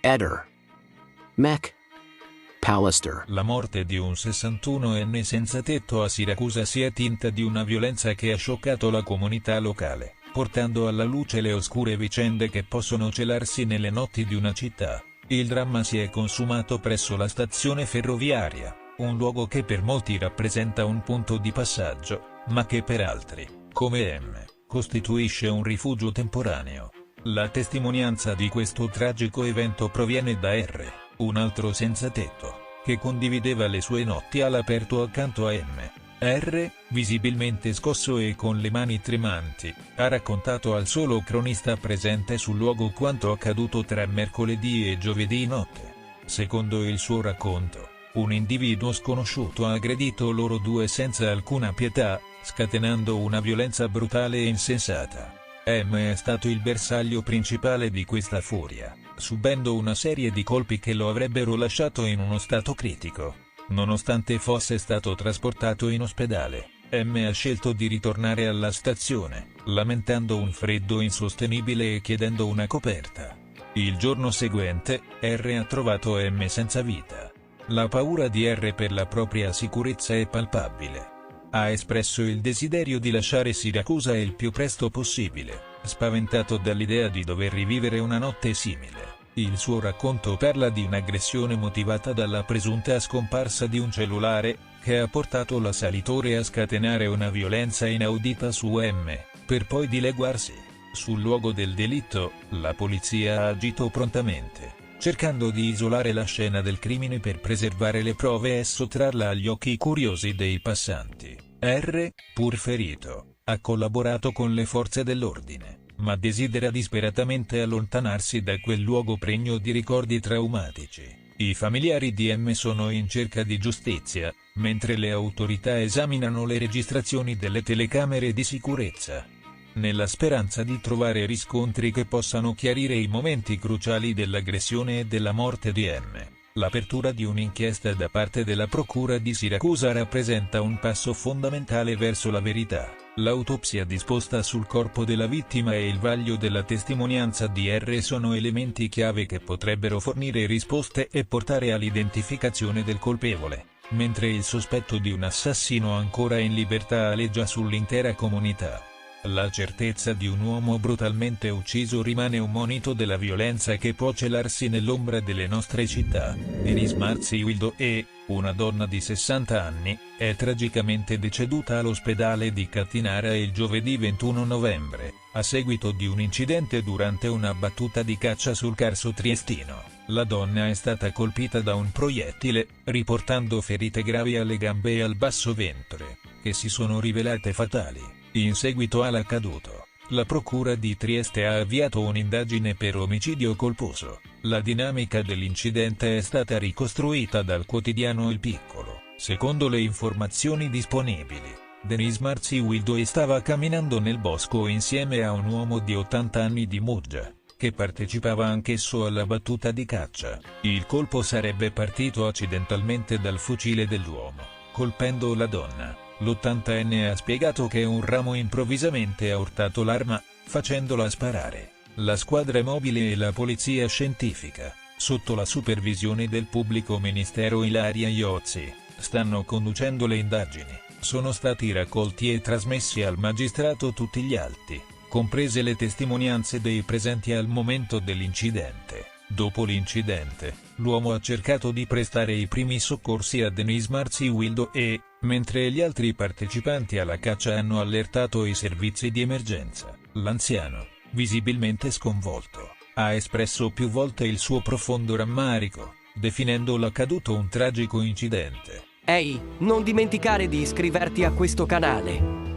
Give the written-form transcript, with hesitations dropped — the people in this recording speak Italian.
Eder. Mac. Pallister. La morte di un 61enne senza tetto a Siracusa si è tinta di una violenza che ha scioccato la comunità locale, portando alla luce le oscure vicende che possono celarsi nelle notti di una città. Il dramma si è consumato presso la stazione ferroviaria, un luogo che per molti rappresenta un punto di passaggio, ma che per altri, come M, costituisce un rifugio temporaneo. La testimonianza di questo tragico evento proviene da R, un altro senza tetto, che condivideva le sue notti all'aperto accanto a M. R, visibilmente scosso e con le mani tremanti, ha raccontato al solo cronista presente sul luogo quanto accaduto tra mercoledì e giovedì notte. Secondo il suo racconto, un individuo sconosciuto ha aggredito loro due senza alcuna pietà, scatenando una violenza brutale e insensata. M è stato il bersaglio principale di questa furia, subendo una serie di colpi che lo avrebbero lasciato in uno stato critico. Nonostante fosse stato trasportato in ospedale, M ha scelto di ritornare alla stazione, lamentando un freddo insostenibile e chiedendo una coperta. Il giorno seguente, R ha trovato M senza vita. La paura di R per la propria sicurezza è palpabile. Ha espresso il desiderio di lasciare Siracusa il più presto possibile, spaventato dall'idea di dover rivivere una notte simile. Il suo racconto parla di un'aggressione motivata dalla presunta scomparsa di un cellulare, che ha portato l'assalitore a scatenare una violenza inaudita su M, per poi dileguarsi. Sul luogo del delitto, la polizia ha agito prontamente, cercando di isolare la scena del crimine per preservare le prove e sottrarla agli occhi curiosi dei passanti. R, pur ferito, ha collaborato con le forze dell'ordine, ma desidera disperatamente allontanarsi da quel luogo pregno di ricordi traumatici. I familiari di M sono in cerca di giustizia, mentre le autorità esaminano le registrazioni delle telecamere di sicurezza, nella speranza di trovare riscontri che possano chiarire i momenti cruciali dell'aggressione e della morte di M. L'apertura di un'inchiesta da parte della Procura di Siracusa rappresenta un passo fondamentale verso la verità. L'autopsia disposta sul corpo della vittima e il vaglio della testimonianza di R sono elementi chiave che potrebbero fornire risposte e portare all'identificazione del colpevole, mentre il sospetto di un assassino ancora in libertà aleggia sull'intera comunità. La certezza di un uomo brutalmente ucciso rimane un monito della violenza che può celarsi nell'ombra delle nostre città. Denise Marziwildo E, una donna di 60 anni, è tragicamente deceduta all'ospedale di Cattinara il giovedì 21 novembre, a seguito di un incidente durante una battuta di caccia sul Carso triestino. La donna è stata colpita da un proiettile, riportando ferite gravi alle gambe e al basso ventre, che si sono rivelate fatali. In seguito all'accaduto, la Procura di Trieste ha avviato un'indagine per omicidio colposo. La dinamica dell'incidente è stata ricostruita dal quotidiano Il Piccolo. Secondo le informazioni disponibili, Denise Marziwildo stava camminando nel bosco insieme a un uomo di 80 anni di Muggia, che partecipava anch'esso alla battuta di caccia. Il colpo sarebbe partito accidentalmente dal fucile dell'uomo, colpendo la donna. L'80enne ha spiegato che un ramo improvvisamente ha urtato l'arma, facendola sparare. La squadra mobile e la polizia scientifica, sotto la supervisione del pubblico ministero Ilaria Iozzi, stanno conducendo le indagini. Sono stati raccolti e trasmessi al magistrato tutti gli atti, comprese le testimonianze dei presenti al momento dell'incidente. Dopo l'incidente, l'uomo ha cercato di prestare i primi soccorsi a Denise Marziwildo E, mentre gli altri partecipanti alla caccia hanno allertato i servizi di emergenza. L'anziano, visibilmente sconvolto, ha espresso più volte il suo profondo rammarico, definendo l'accaduto un tragico incidente. Ehi, non dimenticare di iscriverti a questo canale.